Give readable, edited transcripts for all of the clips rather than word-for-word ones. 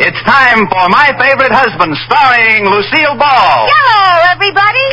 It's time for My Favorite Husband, starring Lucille Ball. Hello, everybody.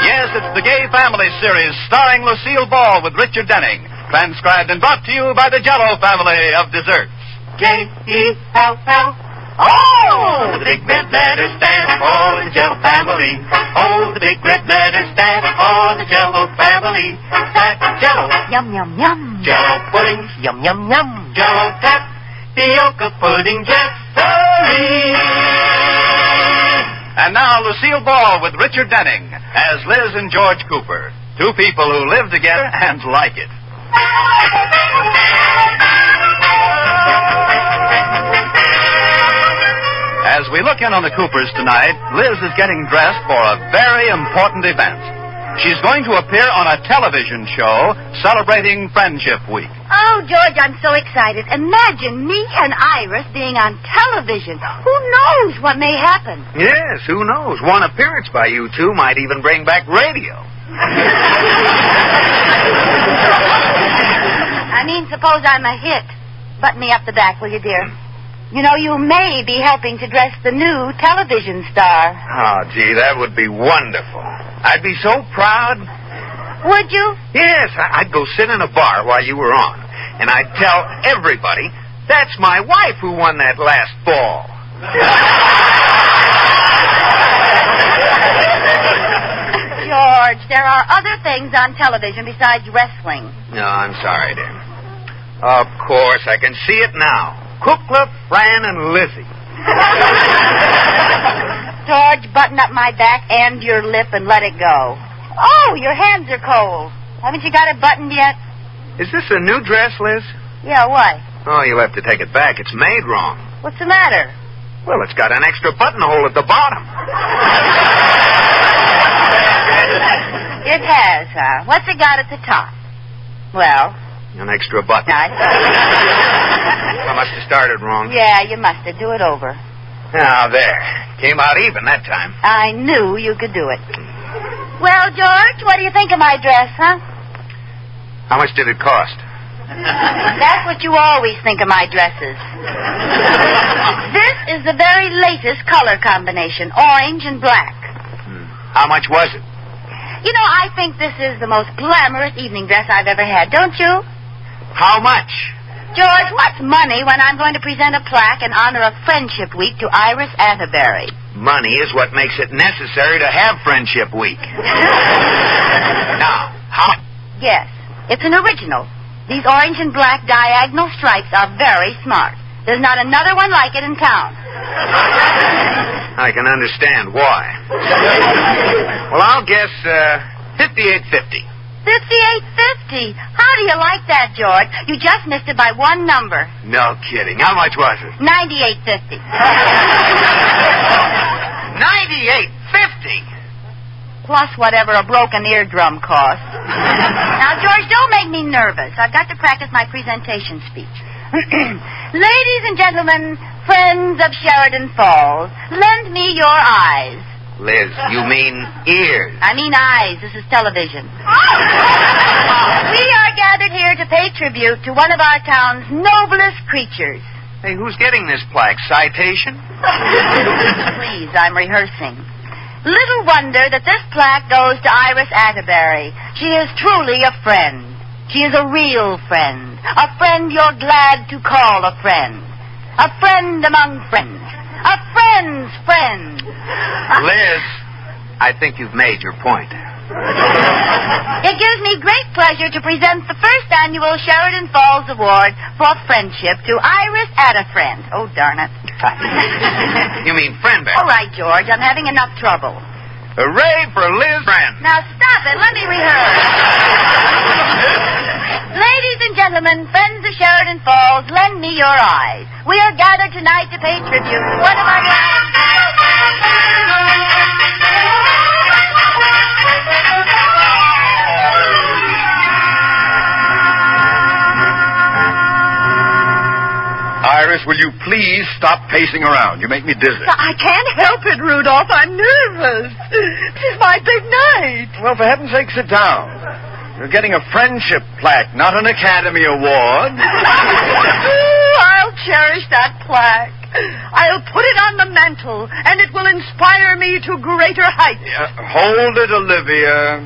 Yes, it's the Gay Family series, starring Lucille Ball with Richard Denning. Transcribed and brought to you by the Jell-O family of desserts. J-E-L-L. Oh, the big red letters stand for the Jell-O family. Oh, the big red letters stand for the Jell-O family. That's Jell-O. Yum, yum, yum. Jell-O puddings. Yum, yum, yum. Jell-O tapioca pudding jessery. And now Lucille Ball with Richard Denning as Liz and George Cooper. Two people who live together and like it. As we look in on the Coopers tonight, Liz is getting dressed for a very important event. She's going to appear on a television show celebrating Friendship Week. Oh, George, I'm so excited. Imagine me and Iris being on television. Who knows what may happen? Yes, who knows? One appearance by you two might even bring back radio. I mean, suppose I'm a hit. Button me up the back, will you, dear? You know, you may be helping to dress the new television star. Oh, gee, that would be wonderful. I'd be so proud. Would you? Yes, I'd go sit in a bar while you were on, and I'd tell everybody, that's my wife who won that last ball. George, there are other things on television besides wrestling. No, I'm sorry, dear. Of course, I can see it now. Kukla, Fran, and Lizzie. George, button up my back and your lip and let it go. Oh, your hands are cold. Haven't you got it buttoned yet? Is this a new dress, Liz? Yeah, why? Oh, you'll have to take it back. It's made wrong. What's the matter? Well, it's got an extra buttonhole at the bottom. It has, huh? What's it got at the top? Well... An extra button. I must have started wrong. Yeah, you must have. Do it over. Now, there. Came out even that time. I knew you could do it. Well, George, what do you think of my dress, huh? How much did it cost? That's what you always think of my dresses. This is the very latest color combination, orange and black. How much was it? You know, I think this is the most glamorous evening dress I've ever had, don't you? How much? George, what's money when I'm going to present a plaque in honor of Friendship Week to Iris Atterbury? Money is what makes it necessary to have Friendship Week. Now, how much? Yes, it's an original. These orange and black diagonal stripes are very smart. There's not another one like it in town. I can understand why. Well, I'll guess $58.50. $58.50. How do you like that, George? You just missed it by one number. No kidding. How much was it? $98.50. $98.50? Plus whatever a broken eardrum costs. Now, George, don't make me nervous. I've got to practice my presentation speech. Ladies and gentlemen, friends of Sheridan Falls, lend me your eyes. Liz, you mean ears. I mean eyes. This is television. We are gathered here to pay tribute to one of our town's noblest creatures. Hey, who's getting this plaque? Citation? Please, I'm rehearsing. Little wonder that this plaque goes to Iris Atterbury. She is truly a friend. She is a real friend. A friend you're glad to call a friend. A friend among friends. A friend's friend. Liz, I think you've made your point. It gives me great pleasure to present the first annual Sheridan Falls Award for Friendship to Iris Atterfriend. Oh, darn it. You mean friend, All right, George, I'm having enough trouble. Hooray for Liz Friend. Now, stop it. Let me rehearse. Ladies and gentlemen, friends of Sheridan Falls, lend me your eyes. We are gathered tonight to pay tribute to one of our... Iris Iris, will you please stop pacing around? You make me dizzy. I can't help it, Rudolph. I'm nervous. This is my big night. Well, for heaven's sake, sit down. You're getting a friendship plaque, not an Academy Award. I'll cherish that plaque. I'll put it on the mantle, and it will inspire me to greater heights. Hold it, Olivia.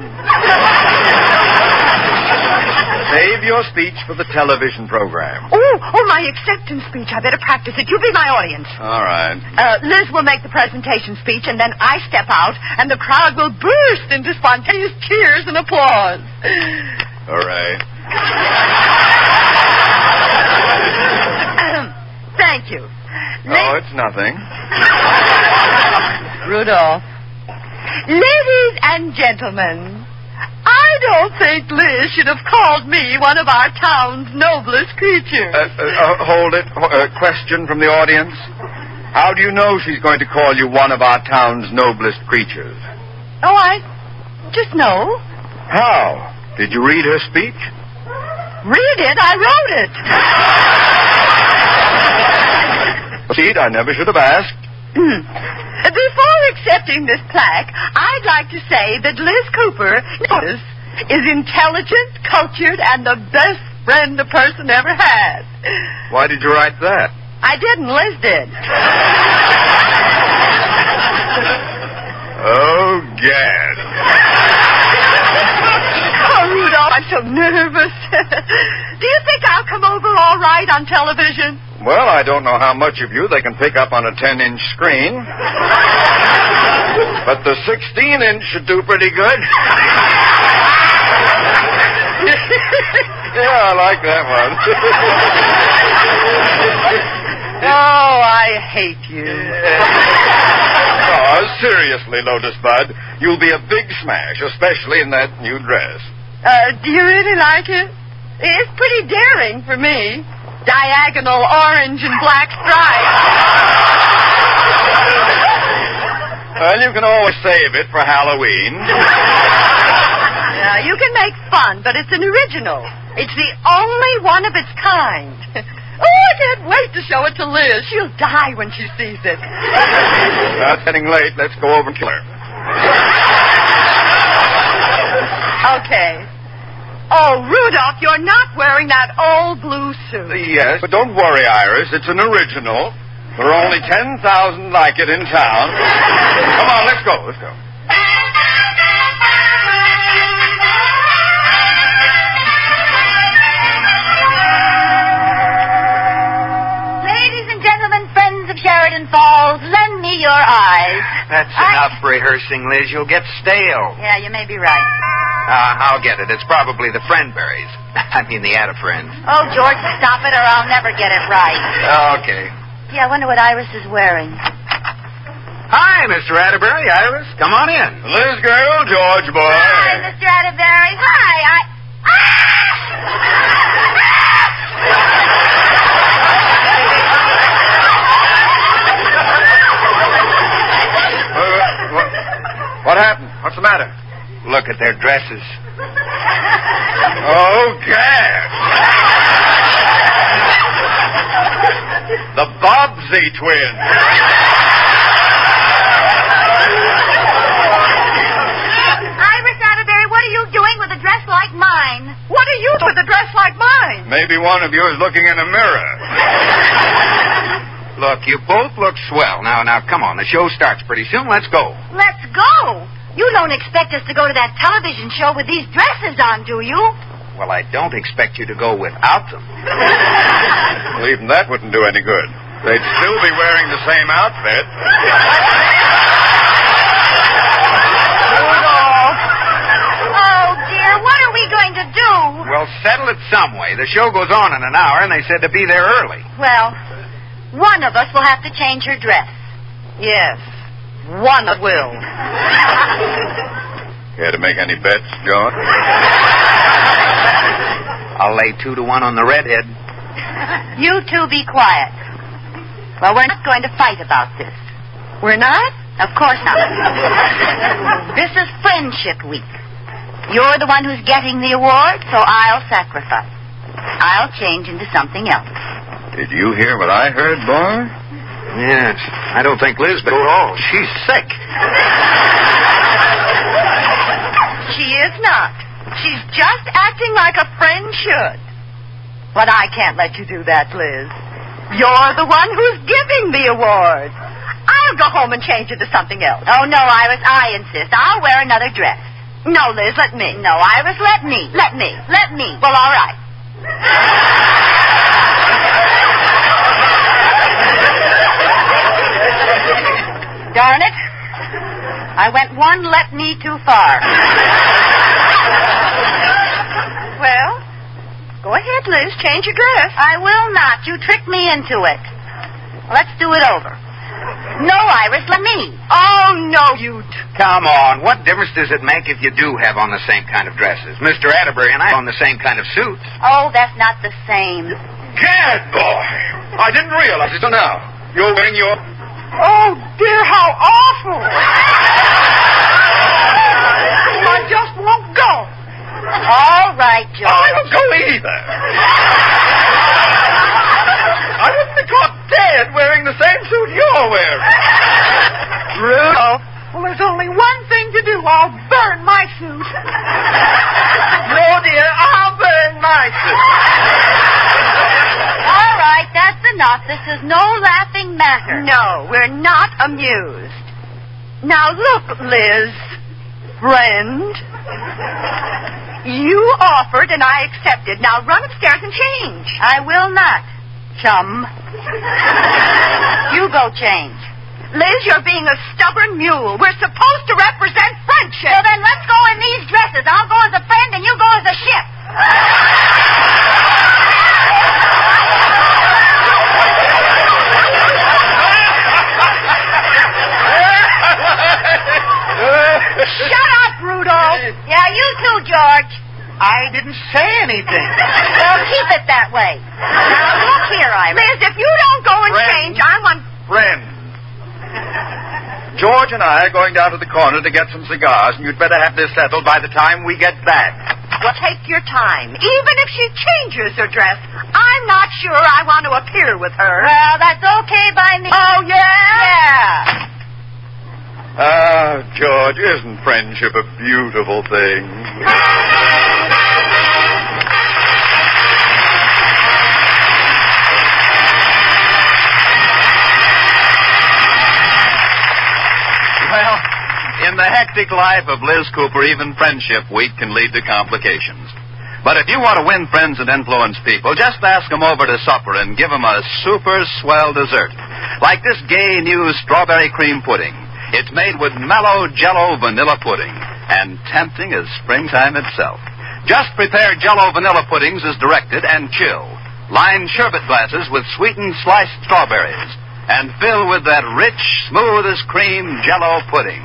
Save your speech for the television program. Oh, my acceptance speech. I better practice it. You be my audience. All right. Liz will make the presentation speech, and then I step out, and the crowd will burst into spontaneous cheers and applause. All right. Thank you. Oh, it's nothing. Rudolph. Ladies and gentlemen, I don't think Liz should have called me one of our town's noblest creatures. Hold it. Question from the audience. How do you know she's going to call you one of our town's noblest creatures? Oh, I just know. How? Did you read her speech? Read it? I wrote it. Proceed, I never should have asked. Before accepting this plaque, I'd like to say that Liz Cooper is intelligent, cultured, and the best friend a person ever had. Why did you write that? I didn't. Liz did. Oh, Gad. Oh, Rudolph, I'm so nervous. Do you think I'll come over all right on television? Well, I don't know how much of you they can pick up on a 10-inch screen. But the 16-inch should do pretty good. Yeah, I like that one. Oh, I hate you. Oh, seriously, Lotus Bud, you'll be a big smash, especially in that new dress. Do you really like it? It's pretty daring for me. Diagonal orange and black stripes. Well, you can always save it for Halloween. Yeah, you can make fun, but it's an original. It's the only one of its kind. Oh, I can't wait to show it to Liz. She'll die when she sees it. Well, it's getting late. Let's go over and kill her. Okay. Oh, Rudolph, you're not wearing that old blue suit. Yes, but don't worry, Iris. It's an original. There are only 10,000 like it in town. Come on, let's go. Let's go. Ladies and gentlemen, friends of Sheridan Falls, lend me your eyes. That's enough rehearsing, Liz. You'll get stale. Yeah, you may be right. I'll get it. It's probably the Friendberries. I mean, the Friends. Oh, George, stop it or I'll never get it right. Okay. Yeah, I wonder what Iris is wearing. Hi, Mr. Atterbury. Iris, come on in. Liz girl, George boy. Hi, Mr. Atterbury. Hi, What happened? What's the matter? Look at their dresses. Oh, Gad. The Bobbsey twins. Iris Atterbury, what are you doing with a dress like mine? What are you doing with a dress like mine? Maybe one of you is looking in a mirror. Look, you both look swell. Now, come on. The show starts pretty soon. Let's go. Let's go. You don't expect us to go to that television show with these dresses on, do you? Well, I don't expect you to go without them. Well, even that wouldn't do any good. They'd still be wearing the same outfit. Oh, dear, what are we going to do? Well, settle it some way. The show goes on in an hour, and they said to be there early. Well, one of us will have to change her dress. Yes, one will. Care to make any bets, John? I'll lay 2-1 on the redhead. You two be quiet. Well, we're not going to fight about this. We're not? Of course not. This is Friendship Week. You're the one who's getting the award, so I'll sacrifice. I'll change into something else. Did you hear what I heard, boy? Yes. I don't think Liz but at all. She's sick. She is not. She's just acting like a friend should. But I can't let you do that, Liz. You're the one who's giving the award. I'll go home and change it to something else. Oh, no, Iris, I insist. I'll wear another dress. No, Liz, let me. No, Iris, let me. Let me. Let me. Well, all right. Darn it. I went one let me too far. Well, go ahead, Liz. Change your dress. I will not. You tricked me into it. Let's do it over. No, Iris, let me. Oh, no, you... Come on. What difference does it make if you do have on the same kind of dresses? Mr. Atterbury and I on the same kind of suits. Oh, that's not the same. Gad, boy! I didn't realize it till now. You're wearing your... Oh, dear, how awful. I just won't go. All right, George. I won't go either. I wouldn't be caught dead wearing the same suit you're wearing. Rudolph. Well, there's only one thing to do. I'll burn my suit. No, dear, I'll burn my suit. All right, that's enough. This is no laughing matter. No, we're not amused. Now, look, Liz, friend. You offered and I accepted. Now run upstairs and change. I will not, chum. You go change. Liz, you're being a stubborn mule. We're supposed to represent friendship. So then let's go in these dresses. I'll go as a friend and you go as a ship. Shut up, Rudolph. Yeah, you too, George. I didn't say anything. Well, keep it that way. Now, look here, Iris. Liz, if you don't go and change, I'm on... Friend. George and I are going down to the corner to get some cigars, and you'd better have this settled by the time we get back. Well, take your time. Even if she changes her dress, I'm not sure I want to appear with her. Well, that's okay by me. Oh, yeah? Yeah. Ah, George, isn't friendship a beautiful thing? Well, in the hectic life of Liz Cooper, even Friendship Week can lead to complications. But if you want to win friends and influence people, just ask them over to supper and give them a super swell dessert. Like this gay new strawberry cream pudding. It's made with mellow Jell-O vanilla pudding and tempting as springtime itself. Just prepare Jell-O vanilla puddings as directed and chill. Line sherbet glasses with sweetened sliced strawberries and fill with that rich, smooth as cream Jell-O pudding.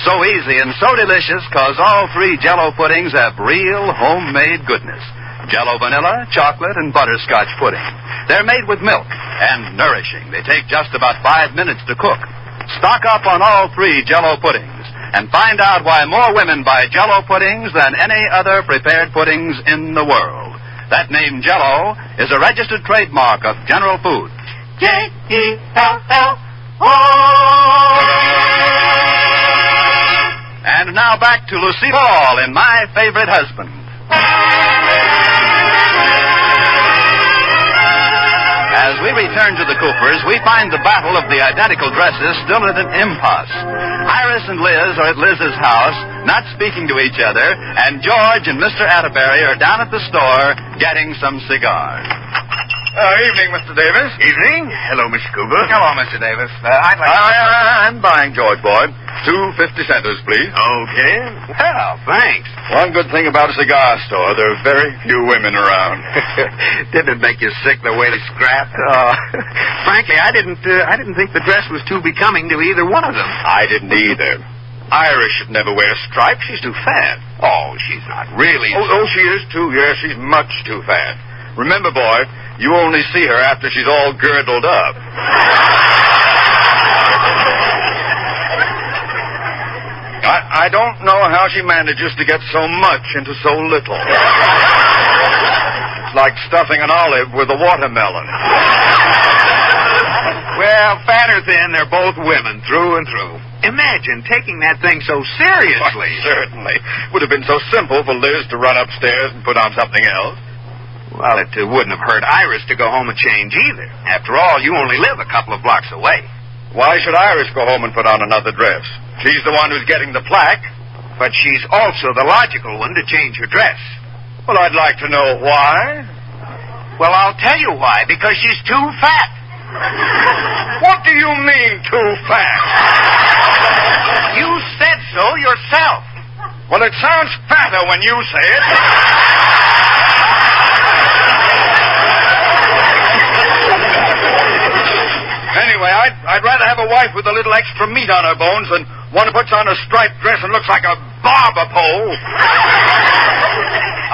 So easy and so delicious because all three Jell-O puddings have real homemade goodness. Jell-O vanilla, chocolate, and butterscotch pudding. They're made with milk and nourishing. They take just about 5 minutes to cook. Stock up on all three Jell-O puddings and find out why more women buy Jell-O puddings than any other prepared puddings in the world. That name Jell-O is a registered trademark of General Foods. J-E-L-L-O. And now back to Lucille Ball in My Favorite Husband. As we return to the Coopers, we find the battle of the identical dresses still at an impasse. Iris and Liz are at Liz's house, not speaking to each other, and George and Mr. Atterbury are down at the store getting some cigars. Evening, Mr. Davis. Evening. Hello, Mr. Cooper. Hello, Mr. Davis. I'd like I'm buying, George boy. 2 50-centers, please. Okay. Well, thanks. One good thing about a cigar store, there are very few women around. Didn't it make you sick the way they scrapped? Frankly, I didn't think the dress was too becoming to either one of them. I didn't either. Iris should never wear stripes. She's too fat. Oh, she's not really. Oh, she is too. Yes, she's much too fat. Remember, boy, you only see her after she's all girdled up. I don't know how she manages to get so much into so little. It's like stuffing an olive with a watermelon. Well, fat or thin, they're both women through and through. Imagine taking that thing so seriously. Why, certainly. Would have been so simple for Liz to run upstairs and put on something else. Well, it wouldn't have hurt Iris to go home and change either. After all, you only live a couple of blocks away. Why should Iris go home and put on another dress? She's the one who's getting the plaque. But she's also the logical one to change her dress. Well, I'd like to know why. Well, I'll tell you why. Because she's too fat. What do you mean, too fat? You said so yourself. Well, it sounds fatter when you say it. Anyway, I'd rather have a wife with a little extra meat on her bones than one who puts on a striped dress and looks like a barber pole.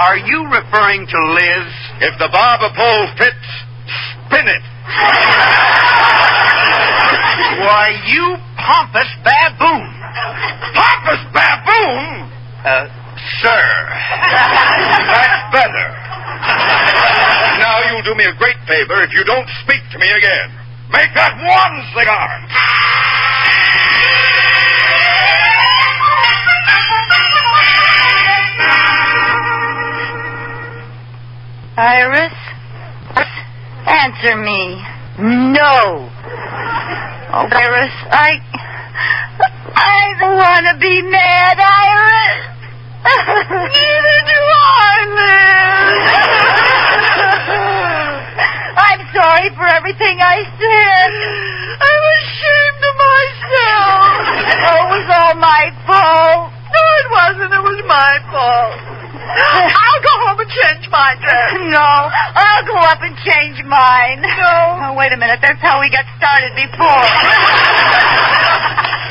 Are you referring to Liz? If the barber pole fits, spin it. Why, you pompous baboon. Pompous baboon? Sir. That's better. Now you'll do me a great favor if you don't speak to me again. Make that one cigar. Iris, answer me. No. Oh, Iris, I don't want to be mad, Iris. Neither do I, Liz. I'm sorry for everything I said. I'm ashamed of myself. Oh, it was all my fault. No, it wasn't. It was my fault. I'll go home and change my dress. No, I'll go up and change mine. No. Oh, wait a minute. That's how we got started before.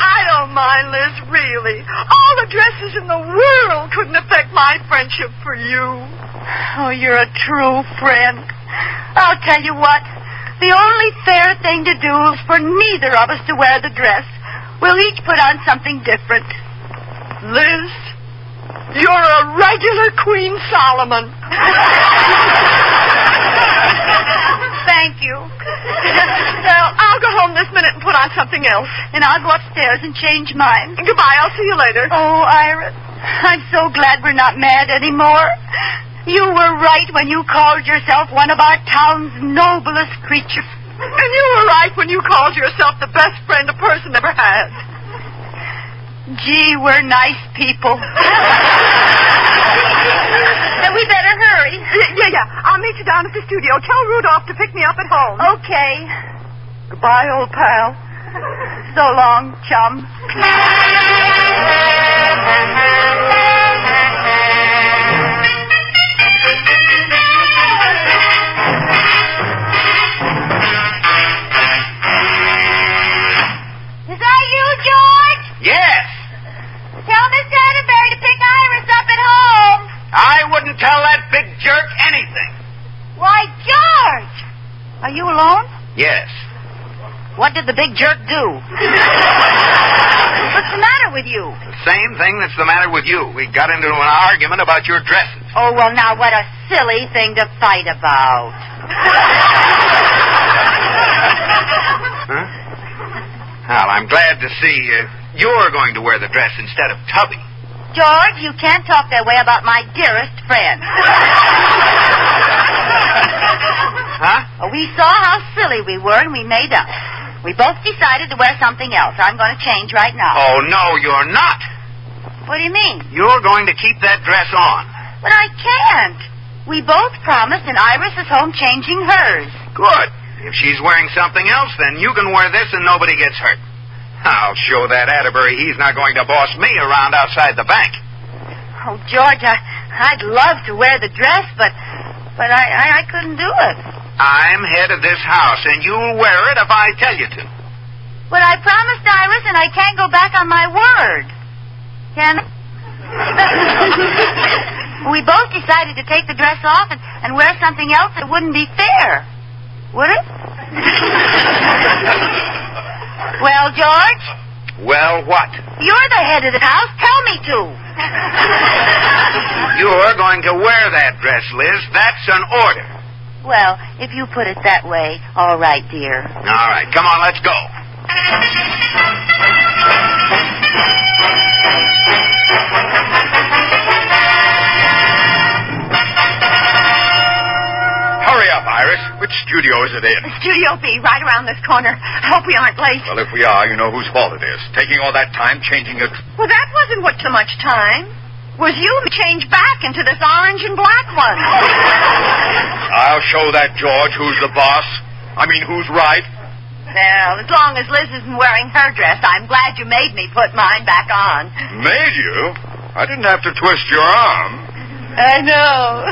I don't mind, Liz, really. All the dresses in the world couldn't affect my friendship for you. Oh, you're a true friend. I'll tell you what. The only fair thing to do is for neither of us to wear the dress. We'll each put on something different. Liz, you're a regular Queen Solomon. Thank you. Well, I'll go home this minute and put on something else. And I'll go upstairs and change mine. Goodbye. I'll see you later. Oh, Iris, I'm so glad we're not mad anymore. You were right when you called yourself one of our town's noblest creatures. And you were right when you called yourself the best friend a person ever had. Gee, we're nice people. Then we better hurry. Yeah. I'll meet you down at the studio. Tell Rudolph to pick me up at home. Okay. Goodbye, old pal. So long, chum. Is that you, George? Yes. Tell Miss Atterbury to pick Iris up at home. I wouldn't tell that big jerk anything. Why, George! Are you alone? Yes. What did the big jerk do? What's the matter with you? The same thing that's the matter with you. We got into an argument about your dresses. Oh, well, now, what a silly thing to fight about. Huh? Well, I'm glad to see you're going to wear the dress instead of Tubby. George, you can't talk that way about my dearest friend. Huh? We saw how silly we were, and we made up. We both decided to wear something else. I'm going to change right now. Oh, no, you're not. What do you mean? You're going to keep that dress on. But I can't. We both promised, and Iris is home changing hers. Good. If she's wearing something else, then you can wear this and nobody gets hurt. I'll show that Atterbury he's not going to boss me around outside the bank. Oh, George, I'd love to wear the dress, but I couldn't do it. I'm head of this house, and you'll wear it if I tell you to. But I promised Iris, and I can't go back on my word. Can I? We both decided to take the dress off and wear something else that wouldn't be fair. Would it? Well, George? Well, what? You're the head of the house. Tell me to. You're going to wear that dress, Liz. That's an order. Well, if you put it that way, all right, dear. All right, come on, let's go. Hurry up, Iris. Which studio is it in? Studio B, right around this corner. I hope we aren't late. Well, if we are, you know whose fault it is. Taking all that time changing it. Well, that wasn't what so much time. Was you who changed back into this orange and black one. I'll show that George who's the boss. I mean, who's right. Well, as long as Liz isn't wearing her dress, I'm glad you made me put mine back on. Made you? I didn't have to twist your arm. I know.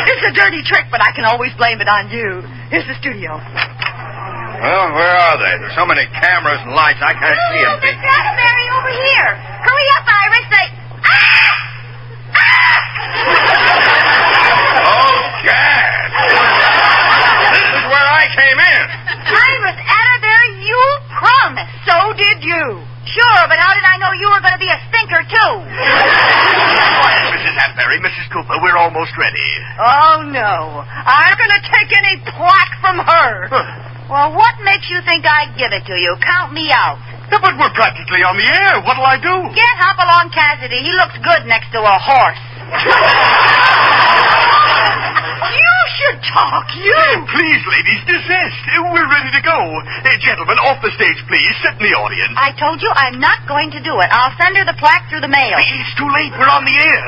It's a dirty trick, but I can always blame it on you. Here's the studio. Well, where are they? There's so many cameras and lights, I can't see them. Miss Atterbury, over here. Hurry up, Iris. Oh, Gad! This is where I came in. Iris Atterbury, you promised. So did you. Sure, but how did I know you were going to be a stinker, too? Mrs. Atterbury, Mrs. Cooper, we're almost ready. Oh, no. I'm going to take any plaque from her. Well, what makes you think I'd give it to you? Count me out. Yeah, but we're practically on the air. What'll I do? Get Hopalong Cassidy. He looks good next to a horse. You should talk, you. Please, ladies, desist. We're ready to go. Gentlemen, off the stage, please. Sit in the audience. I told you I'm not going to do it. I'll send her the plaque through the mail. It's too late. We're on the air.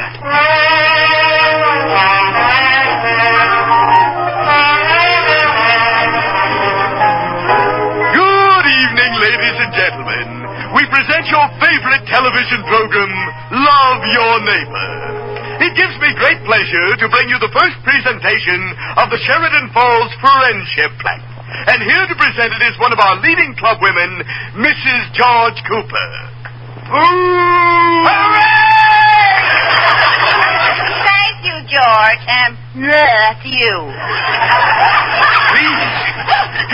Good evening, ladies and gentlemen. We present your favorite television program, Love Your Neighbor. It gives me great pleasure to bring you the first presentation of the Sheridan Falls Friendship Plaque. And here to present it is one of our leading club women, Mrs. George Cooper. Hooray! Thank you, George. And that's you. Please,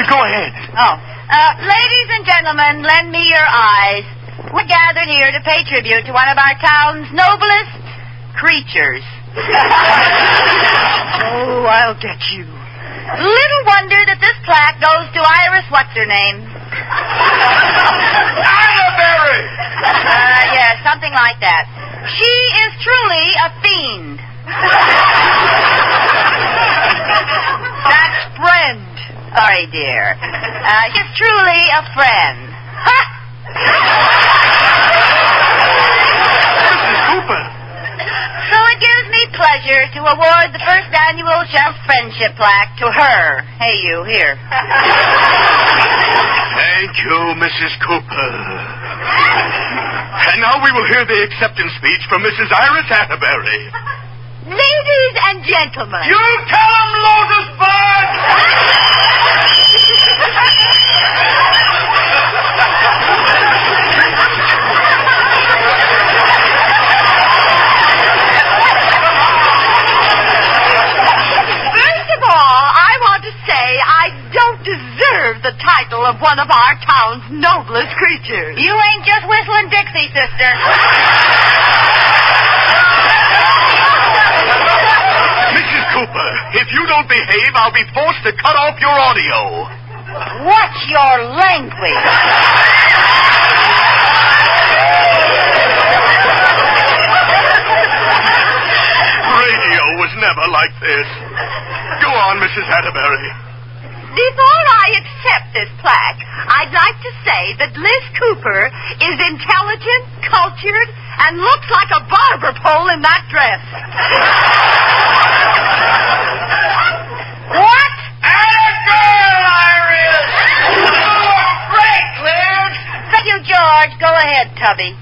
go ahead. Oh. Ladies and gentlemen, lend me your eyes. We're gathered here to pay tribute to one of our town's noblest creatures. Oh, I'll get you. Little wonder that this plaque goes to Iris what's-her-name. Atterbury! Yeah, something like that. She is truly a fiend. That's friend. Sorry, dear. She's truly a friend. Ha! Mrs. Cooper. So it gives me pleasure to award the first annual Shelf Friendship Plaque to her. Hey, you, here. Thank you, Mrs. Cooper. And now we will hear the acceptance speech from Mrs. Iris Atterbury. Ladies and gentlemen. You tell him, Lotus Bud! First of all, I want to say I don't deserve the title of one of our town's noblest creatures. You ain't just whistling Dixie, sister. Mrs. Cooper, if you don't behave, I'll be forced to cut off your audio. Watch your language. Radio was never like this. Go on, Mrs. Atterbury. Before I accept this plaque, I'd like to say that Liz Cooper is intelligent, cultured, and looks like a barber pole in that dress. What? Atterbury, Iris! You look great, Liz! Thank you, George. Go ahead, Tubby.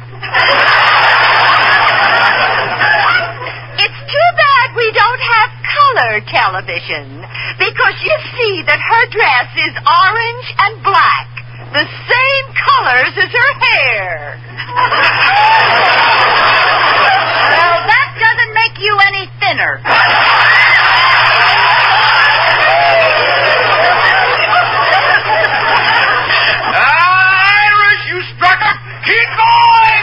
It's too bad we don't have color television, because you see that her dress is orange and black, the same colors as her hair. Well, that doesn't make you any thinner. Iris, you struck her! Keep going!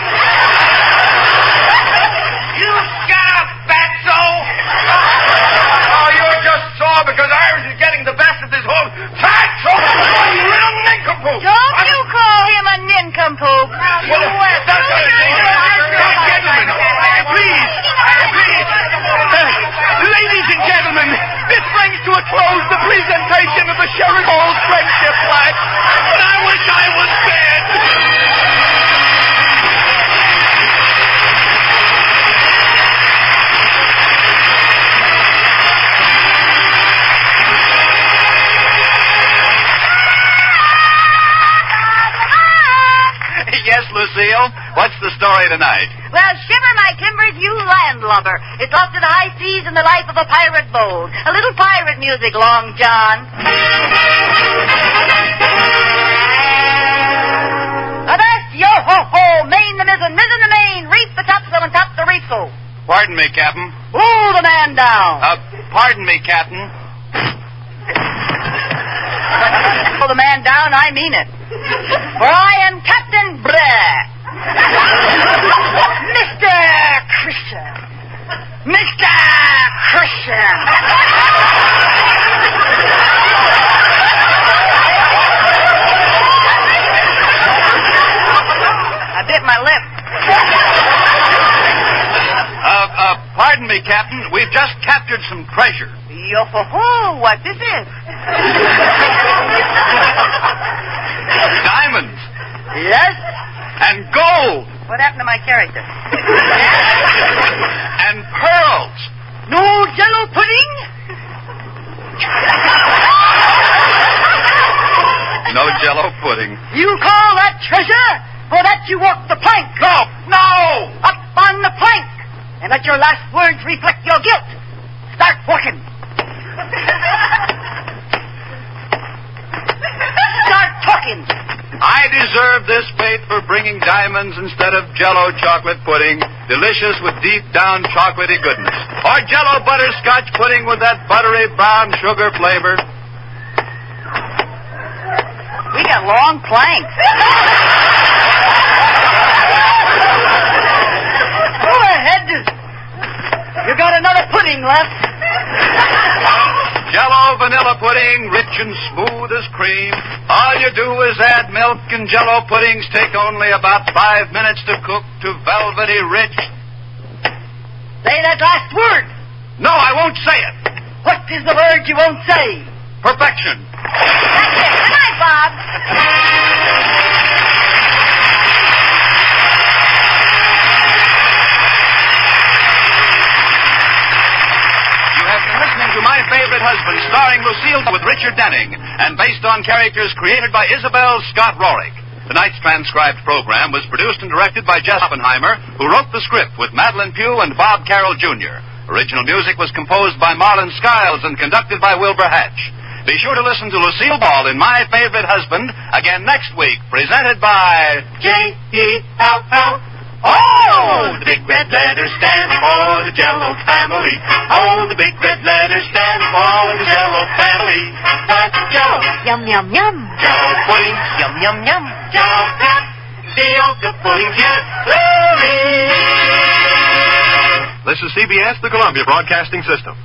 You shut up, fatso! Oh, you're Lucille. What's the story tonight? Well, shiver my timbers, you landlubber. It's off to the high seas in the life of a pirate bold. A little pirate music, Long John. Avast, yo-ho-ho, main the mizzen the main, reef the topsail and top the reefsail. Pardon me, Captain. Pull the man down. Pardon me, Captain. Pull the man down, I mean it. For I am Captain Blair. Mr. Christian. Mr. Christian. I bit my lip. Pardon me, Captain. We've just captured some treasure. Yo-ho-ho, what is this? Diamonds. Yes? And gold. What happened to my character? And pearls. No jello pudding? No jello pudding. You call that treasure? For that you walk the plank. No! Up on the plank. And let your last words reflect your guilt. Start walking. Start talking. I deserve this fate for bringing diamonds instead of jello chocolate pudding, delicious with deep down chocolatey goodness. Or jello butterscotch pudding with that buttery brown sugar flavor. We got long planks. Go ahead. You got another pudding left. Jello vanilla pudding, rich and smooth as cream. All you do is add milk, and jello puddings take only about 5 minutes to cook to velvety rich. Say that last word. No, I won't say it. What is the word you won't say? Perfection. That's it. Good night, Bob. To My Favorite Husband, starring Lucille with Richard Denning, and based on characters created by Isabel Scott Rorick. Tonight's transcribed program was produced and directed by Jess Oppenheimer, who wrote the script with Madeline Pugh and Bob Carroll Jr. Original music was composed by Marlon Skiles and conducted by Wilbur Hatch. Be sure to listen to Lucille Ball in My Favorite Husband again next week, presented by J-E-L-L. Oh, the big red letters stand for the Jello family. Oh, the big red letters stand for the Jello family. That's Jello. Yum, yum, yum. Jello pudding. Yum, yum, yum. Jello pep. The pudding get This is CBS, the Columbia Broadcasting System.